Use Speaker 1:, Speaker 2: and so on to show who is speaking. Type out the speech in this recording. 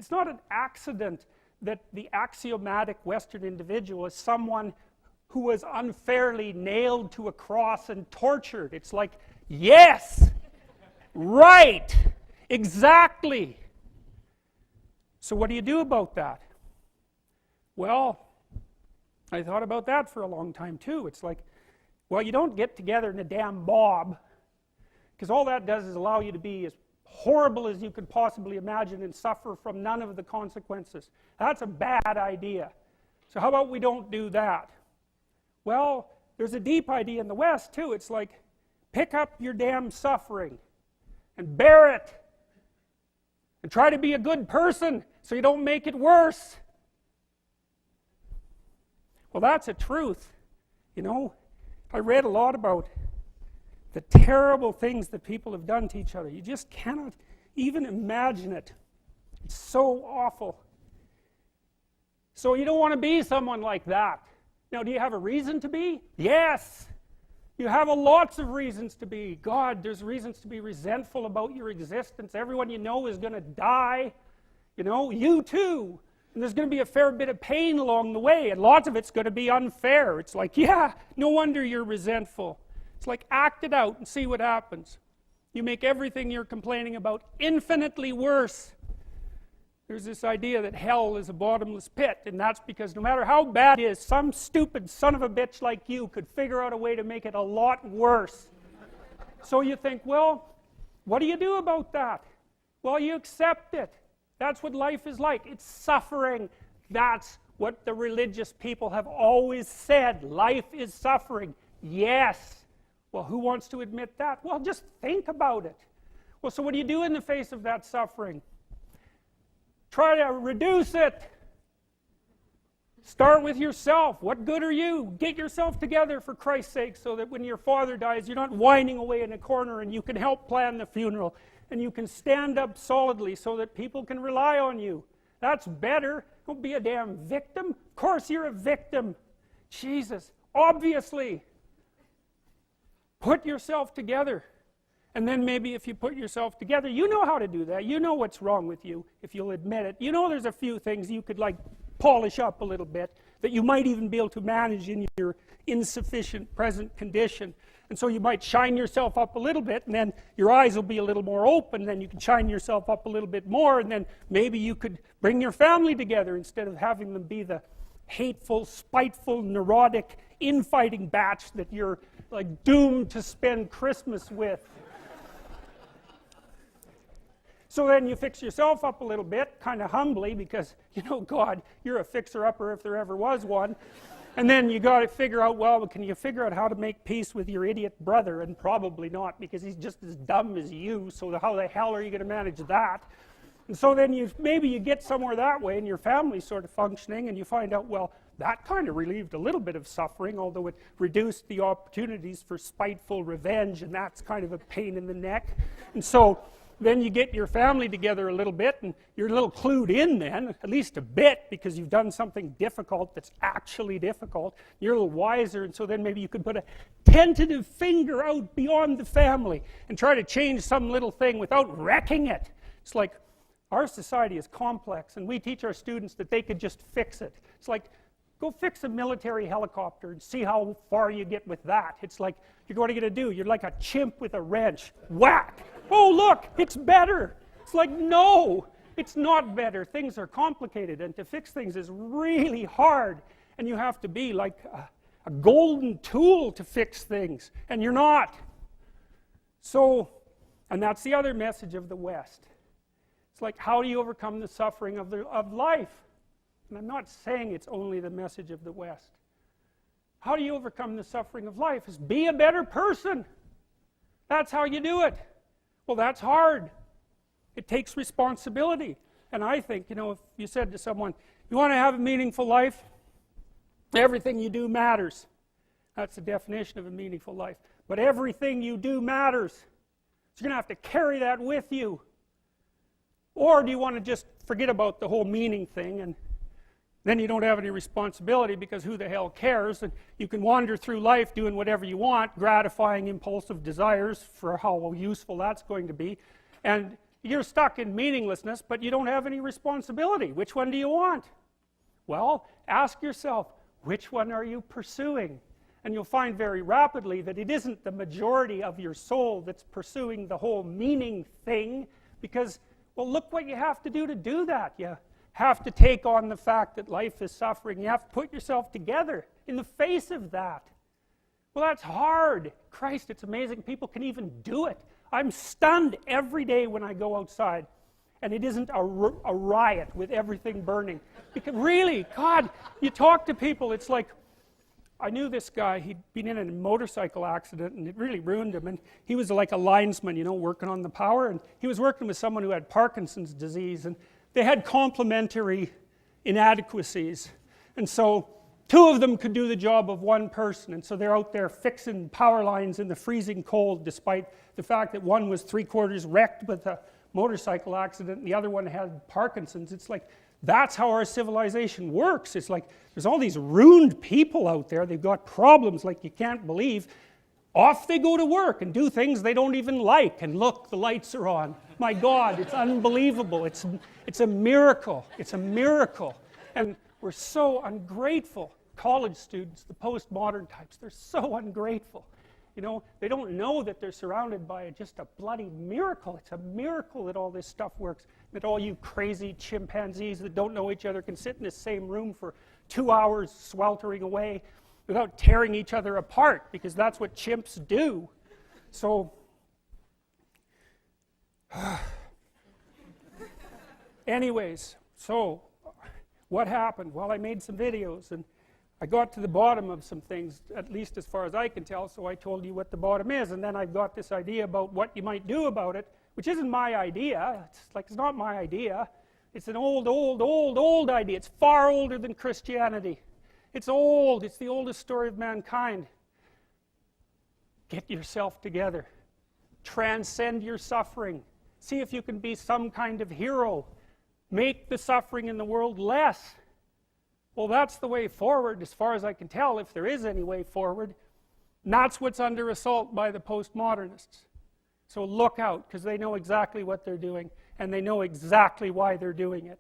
Speaker 1: It's not an accident that the axiomatic Western individual is someone who was unfairly nailed to a cross and tortured. It's like, yes, right, exactly. So what do you do about that? Well, I thought about that for a long time too. It's like, well, you don't get together in a damn mob, because all that does is allow you to be as horrible as you could possibly imagine and suffer from none of the consequences. That's a bad idea. So how about we don't do that? Well, there's a deep idea in the West too. It's like, pick up your damn suffering and bear it and try to be a good person so you don't make it worse. Well, that's a truth. You know, I read a lot about the terrible things that people have done to each other. You just cannot even imagine it. It's so awful. So you don't want to be someone like that. Now, do you have a reason to be? Yes. You have lots of reasons to be. God, there's reasons to be resentful about your existence. Everyone you know is going to die. You know, you too. And there's going to be a fair bit of pain along the way, and lots of it's going to be unfair. It's like, yeah, no wonder you're resentful. It's like, act it out and see what happens. You make everything you're complaining about infinitely worse. There's this idea that hell is a bottomless pit, and that's because no matter how bad it is, some stupid son of a bitch like you could figure out a way to make it a lot worse. So you think, well, what do you do about that? Well, you accept it. That's what life is like. It's suffering. That's what the religious people have always said. Life is suffering. Yes. Well, who wants to admit that? Well, just think about it. Well, so what do you do in the face of that suffering? Try to reduce it. Start with yourself. What good are you? Get yourself together for Christ's sake, so that when your father dies, you're not whining away in a corner, and you can help plan the funeral, and you can stand up solidly so that people can rely on you. That's better. Don't be a damn victim. Of course you're a victim. Jesus, obviously. Put yourself together. And then maybe if you put yourself together, you know how to do that. You know what's wrong with you, if you'll admit it. You know there's a few things you could like polish up a little bit, that you might even be able to manage in your insufficient present condition. And so you might shine yourself up a little bit, and then your eyes will be a little more open, then you can shine yourself up a little bit more, and then maybe you could bring your family together instead of having them be the hateful, spiteful, neurotic, infighting batch that you're like doomed to spend Christmas with. So then you fix yourself up a little bit, kind of humbly, because, you know, God, you're a fixer-upper if there ever was one. And then you got to figure out, well, can you figure out how to make peace with your idiot brother? And probably not, because he's just as dumb as you, so how the hell are you going to manage that? And so then maybe you get somewhere that way, and your family's sort of functioning, and you find out, well, that kind of relieved a little bit of suffering, although it reduced the opportunities for spiteful revenge, and that's kind of a pain in the neck. And so then you get your family together a little bit, and you're a little clued in then, at least a bit, because you've done something difficult that's actually difficult. You're a little wiser, and so then maybe you could put a tentative finger out beyond the family and try to change some little thing without wrecking it. It's like, our society is complex, and we teach our students that they could just fix it. It's like, go fix a military helicopter and see how far you get with that. It's like, what are you going to do? You're like a chimp with a wrench. Whack! Oh, look, it's better. It's like, no, it's not better. Things are complicated, and to fix things is really hard, and you have to be like a golden tool to fix things, and you're not. So, and that's the other message of the West. It's like, how do you overcome the suffering of life? And I'm not saying it's only the message of the West. How do you overcome the suffering of life? Is be a better person. That's how you do it. Well, that's hard. It takes responsibility. And I think, you know, if you said to someone, you want to have a meaningful life? Everything you do matters. That's the definition of a meaningful life. But everything you do matters. So you're going to have to carry that with you. Or do you want to just forget about the whole meaning thing, and then you don't have any responsibility, because who the hell cares? And you can wander through life doing whatever you want, gratifying impulsive desires for how useful that's going to be. And You're stuck in meaninglessness, but you don't have any responsibility. Which one do you want? Well, ask yourself, which one are you pursuing? And you'll find very rapidly that it isn't the majority of your soul that's pursuing the whole meaning thing, because, well, look what you have to do that. You have to take on the fact that life is suffering. You have to put yourself together in the face of that. Well, that's hard. Christ, it's amazing people can even do it. I'm stunned every day when I go outside and it isn't a riot with everything burning. Because really, God, you talk to people, it's like, I knew this guy, he'd been in a motorcycle accident and it really ruined him, and he was like a linesman, you know, working on the power, and he was working with someone who had Parkinson's disease, and they had complementary inadequacies, and so two of them could do the job of one person, and so they're out there fixing power lines in the freezing cold, despite the fact that one was 3/4 wrecked with a motorcycle accident and the other one had Parkinson's. It's like, that's how our civilization works. It's like, there's all these ruined people out there, they've got problems like you can't believe. Off they go to work and do things they don't even like, and look, the lights are on. My God, it's unbelievable. It's a miracle. It's a miracle. And we're so ungrateful. College students, the postmodern types, they're so ungrateful. You know, they don't know that they're surrounded by just a bloody miracle. It's a miracle that all this stuff works, that all you crazy chimpanzees that don't know each other can sit in the same room for 2 hours sweltering away without tearing each other apart, because that's what chimps do. So, anyways, so what happened? Well, I made some videos and I got to the bottom of some things, at least as far as I can tell, so I told you what the bottom is, and then I've got this idea about what you might do about it, which isn't my idea. It's not my idea. It's an old idea. It's far older than Christianity. It's old. It's the oldest story of mankind. Get yourself together. Transcend your suffering. See if you can be some kind of hero. Make the suffering in the world less. Well, that's the way forward, as far as I can tell, if there is any way forward. And that's what's under assault by the postmodernists. So look out, because they know exactly what they're doing, and they know exactly why they're doing it.